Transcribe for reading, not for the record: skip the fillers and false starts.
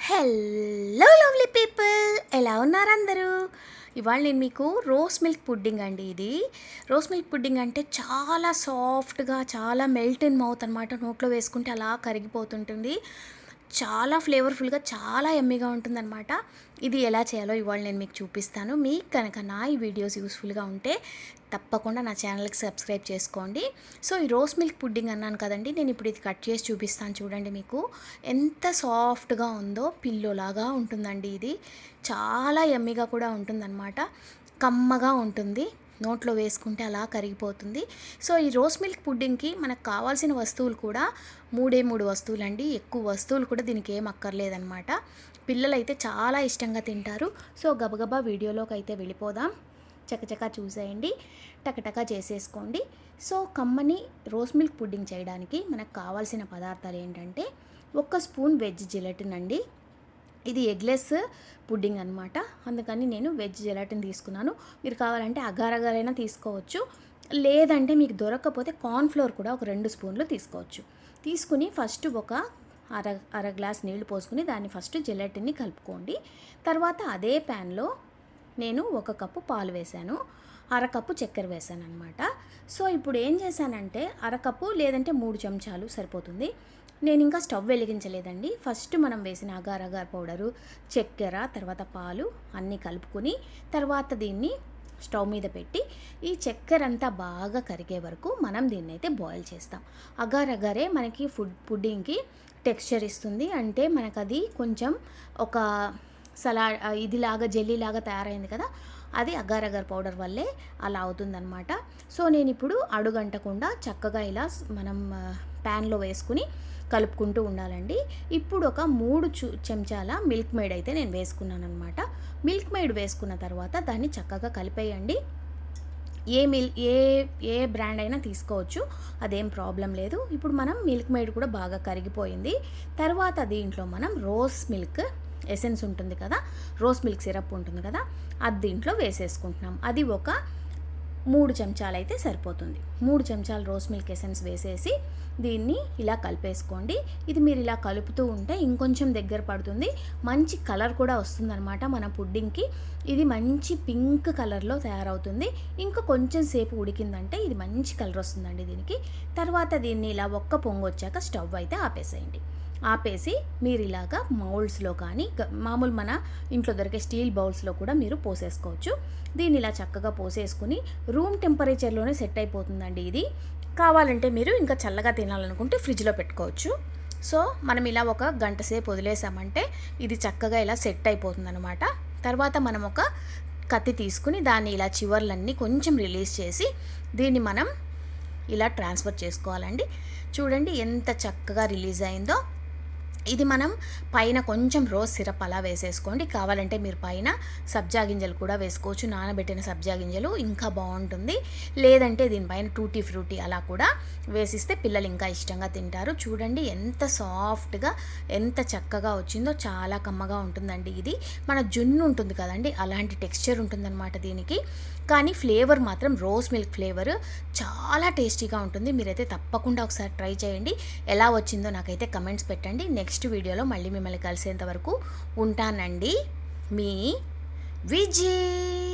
Hello lovely people, ఎలా ఉన్నారు అందరూ? ఇవాళ నేను మీకు రోస్ మిల్క్ పుడ్డింగ్ అండి. ఇది రోస్ మిల్క్ పుడ్డింగ్ అంటే చాలా సాఫ్ట్గా, చాలా మెల్ట్ ఇన్ మౌత్ అనమాట. నోట్లో వేసుకుంటే అలా కరిగిపోతుంటుంది. చాలా ఫ్లేవర్ఫుల్గా, చాలా యమ్మీగా ఉంటుందన్నమాట. ఇది ఎలా చేయాలో ఇవాళ నేను మీకు చూపిస్తాను. మీకు కనుక నా ఈ వీడియోస్ యూస్ఫుల్గా ఉంటే తప్పకుండా నా ఛానల్కి సబ్స్క్రైబ్ చేసుకోండి. సో ఈ రోస్ మిల్క్ పుడ్డింగ్ అన్నాను కదండి, నేను ఇప్పుడు ఇది కట్ చేసి చూపిస్తాను. చూడండి, మీకు ఎంత సాఫ్ట్గా ఉందో, పిల్లోలాగా ఉంటుందండి. ఇది చాలా యమ్మీగా కూడా ఉంటుందన్నమాట. కమ్మగా ఉంటుంది, నోట్లో వేసుకుంటే అలా కరిగిపోతుంది. సో ఈ రోస్ మిల్క్ పుడ్డింగ్కి మనకు కావాల్సిన వస్తువులు కూడా మూడు వస్తువులండి. ఎక్కువ వస్తువులు కూడా దీనికి ఏం అక్కర్లేదన్నమాట. పిల్లలైతే చాలా ఇష్టంగా తింటారు. సో గబగబా వీడియోలోకి అయితే వెళ్ళిపోదాం. చకచకా చూసేయండి, టకటకా చేసేసుకోండి. సో కమ్మని రోస్ మిల్క్ పుడ్డింగ్ చేయడానికి మనకు కావాల్సిన పదార్థాలు ఏంటంటే, 1 స్పూన్ వెజ్ జెలటిన్ అండి. ఇది ఎగ్లెస్ పుడ్డింగ్ అనమాట, అందుకని నేను వెజ్ జెలటిన్ తీసుకున్నాను. మీరు కావాలంటే అగార్ అయినా తీసుకోవచ్చు, లేదంటే మీకు దొరకకపోతే కార్న్ఫ్లోర్ కూడా ఒక 2 స్పూన్లు తీసుకోవచ్చు. తీసుకుని ఫస్ట్ ఒక అర గ్లాస్ నీళ్లు పోసుకుని దాన్ని ఫస్ట్ జెలటిన్ని కలుపుకోండి. తర్వాత అదే ప్యాన్లో నేను 1 కప్పు పాలు వేశాను, అరకప్పు చక్కెర వేసాను అనమాట. సో ఇప్పుడు ఏం చేశానంటే, అరకప్పు లేదంటే 3 చెంచాలు సరిపోతుంది. నేను ఇంకా స్టవ్ వెలిగించలేదండి. ఫస్ట్ మనం వేసిన అగార్ పౌడరు, చక్కెర, తర్వాత పాలు అన్నీ కలుపుకొని తర్వాత దీన్ని స్టవ్ మీద పెట్టి ఈ చక్కెర అంతా బాగా కరిగే వరకు మనం దీన్ని అయితే బాయిల్ చేస్తాం. అగారే మనకి పుడ్డింగ్కి టెక్స్చర్ ఇస్తుంది. అంటే మనకు అది కొంచెం ఒక ఇదిలాగా జెల్లీలాగా తయారైంది కదా, అది అగార్ పౌడర్ వల్లే అలా అవుతుందన్నమాట. సో నేను ఇప్పుడు అడుగంటకుండా చక్కగా ఇలా మనం ప్యాన్లో వేసుకుని కలుపుకుంటూ ఉండాలండి. ఇప్పుడు ఒక 3 చెంచాల మిల్క్ మేడ్ అయితే నేను వేసుకున్నాను అనమాట. మిల్క్ మేడ్ వేసుకున్న తర్వాత దాన్ని చక్కగా కలిపేయండి. ఏ బ్రాండ్ అయినా తీసుకోవచ్చు, అదేం ప్రాబ్లం లేదు. ఇప్పుడు మనం మిల్క్ మేడ్ కూడా బాగా కరిగిపోయింది. తర్వాత దీంట్లో మనం రోస్ మిల్క్ ఎసెన్స్ ఉంటుంది కదా, రోస్ మిల్క్ సిరప్ ఉంటుంది కదా, అది దీంట్లో వేసేసుకుంటున్నాం. అది ఒక 3 చెంచాలు అయితే సరిపోతుంది. 3 చెంచాలు రోస్ మిల్క్ ఎసెన్స్ వేసేసి దీన్ని ఇలా కలిపేసుకోండి. ఇది మీరు ఇలా కలుపుతూ ఉంటే ఇంకొంచెం దగ్గర పడుతుంది, మంచి కలర్ కూడా వస్తుందన్నమాట మన పుడ్డింగ్కి. ఇది మంచి పింక్ కలర్లో తయారవుతుంది. ఇంకా కొంచెం సేపు ఉడికిందంటే ఇది మంచి కలర్ వస్తుందండి దీనికి. తర్వాత దీన్ని ఇలా ఒక్క పొంగు వచ్చాక స్టవ్ అయితే ఆపేసి మీరు ఇలాగా మౌల్డ్స్లో కానీ మామూలు మన ఇంట్లో దొరికే స్టీల్ బౌల్స్లో కూడా మీరు పోసేసుకోవచ్చు. దీన్ని ఇలా చక్కగా పోసేసుకుని రూమ్ టెంపరేచర్లోనే సెట్ అయిపోతుందండి. ఇది కావాలంటే మీరు ఇంకా చల్లగా తినాలనుకుంటే ఫ్రిడ్జ్లో పెట్టుకోవచ్చు. సో మనం ఇలా 1 గంట సేపు వదిలేసామంటే ఇది చక్కగా ఇలా సెట్ అయిపోతుంది అనమాట. తర్వాత మనం ఒక కత్తి తీసుకుని దాన్ని ఇలా చివర్లన్నీ కొంచెం రిలీజ్ చేసి దీన్ని మనం ఇలా ట్రాన్స్ఫర్ చేసుకోవాలండి. చూడండి ఎంత చక్కగా రిలీజ్ అయిందో. ఇది మనం పైన కొంచెం రోజ్ సిరప్ అలా వేసేసుకోండి. కావాలంటే మీరు పైన సబ్జా గింజలు కూడా వేసుకోవచ్చు, నానబెట్టిన సబ్జా గింజలు, ఇంకా బాగుంటుంది. లేదంటే దీనిపైన టూటీ ఫ్రూటీ అలా కూడా వేసిస్తే పిల్లలు ఇంకా ఇష్టంగా తింటారు. చూడండి ఎంత సాఫ్ట్గా, ఎంత చక్కగా వచ్చిందో. చాలా కమ్మగా ఉంటుందండి. ఇది మన జున్ను ఉంటుంది కదండి, అలాంటి టెక్స్చర్ ఉంటుందన్నమాట దీనికి. కానీ ఫ్లేవర్ మాత్రం రోజ్ మిల్క్ ఫ్లేవర్ చాలా టేస్టీగా ఉంటుంది. మీరైతే తప్పకుండా ఒకసారి ట్రై చేయండి. ఎలా వచ్చిందో నాకైతే కమెంట్స్ పెట్టండి. నెక్స్ట్ వీడియోలో మళ్ళీ మిమ్మల్ని కలిసేంత వరకు ఉంటానండి. మీ విజయ్.